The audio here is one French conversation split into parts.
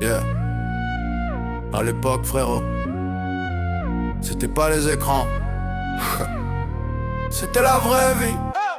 Yeah. À l'époque, frérot, c'était pas les écrans. C'était la vraie vie.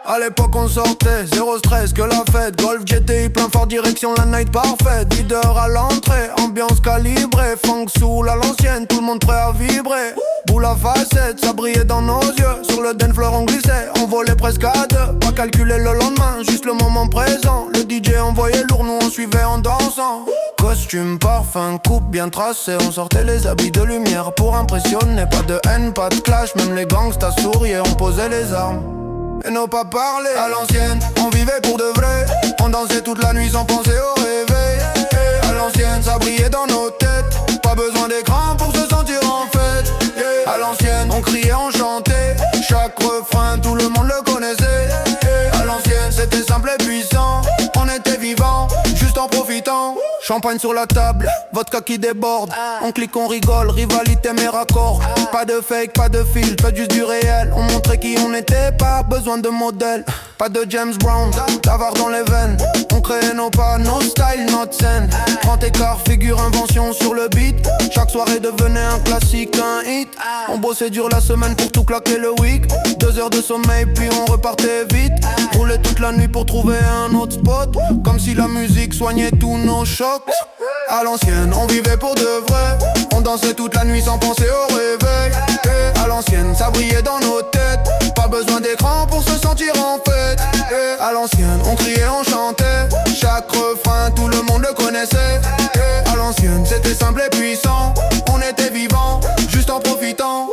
À l'époque on sortait, zéro stress que la fête. Golf GTI plein fort direction la night parfaite. Leader à l'entrée, ambiance calibrée. Funk soul à l'ancienne, tout le monde prêt à vibrer. Boule à facette, ça brillait dans nos yeux. Sur le dance floor on glissait, on volait presque à deux. Pas calculer le lendemain, juste le moment présent. Le DJ envoyait lourd, nous on suivait en dansant. Costume, parfum, coupe bien tracé. On sortait les habits de lumière pour impressionner. Pas de haine, pas de clash, même les gangsters souriaient. On posait les armes et nos pas parler. À l'ancienne, on vivait pour de vrai. On dansait toute la nuit sans penser au réveil. Et à l'ancienne, ça brillait dans nos têtes. Pas besoin d'écran pour se sentir en fête. À l'ancienne, on criait, on chantait. Chaque refrain, tout le monde le connaissait. À l'ancienne, c'était simple et puissant. On était vivants, juste en profitant. Champagne sur la table, vodka qui déborde. On clique, on rigole, rivalité mais raccord. Pas de fake, pas de filtre, juste du réel. On montrait qui on était, pas besoin de modèle. Pas de James Brown, d'avare dans les veines. On créait nos pas, nos styles, notre scène. 30 écarts, figure, invention sur le beat. Chaque soirée devenait un classique, un hit. On bossait dur la semaine pour tout claquer le week. 2 heures de sommeil puis on repartait vite. Roulait toute la nuit pour trouver un autre spot. Comme si la musique soignait tous nos chocs. À l'ancienne, on vivait pour de vrai. On dansait toute la nuit sans penser au réveil. Et à l'ancienne, ça brillait dans nos têtes. Pas besoin d'écran pour se sentir en fête. Et à l'ancienne, on criait, on chantait. Chaque refrain, tout le monde le connaissait. Et à l'ancienne, c'était simple et puissant. On était vivants, juste en profitant.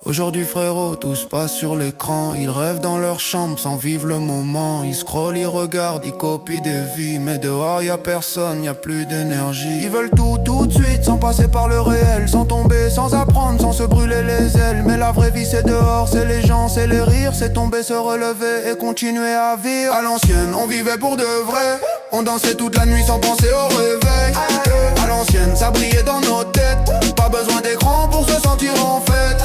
Aujourd'hui frérot, tout se passe sur l'écran. Ils rêvent dans leur chambre sans vivre le moment. Ils scrollent, ils regardent, ils copient des vies. Mais dehors y'a personne, y'a plus d'énergie. Ils veulent tout de suite, sans passer par le réel. Sans tomber, sans apprendre, sans se brûler les ailes. Mais la vraie vie c'est dehors, c'est les gens, c'est les rires. C'est tomber, se relever et continuer à vivre. À l'ancienne, on vivait pour de vrai. On dansait toute la nuit sans penser au réveil. À l'ancienne, ça brillait dans nos têtes. Pas besoin d'écran pour se sentir en fête.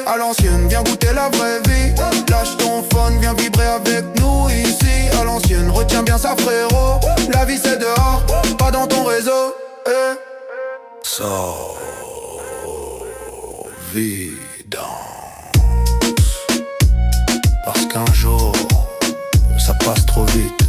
À l'ancienne, viens goûter la vraie vie. Lâche ton phone, viens vibrer avec nous ici. À l'ancienne, retiens bien ça frérot. La vie c'est dehors, pas dans ton réseau. So vidance. Parce qu'un jour, ça passe trop vite.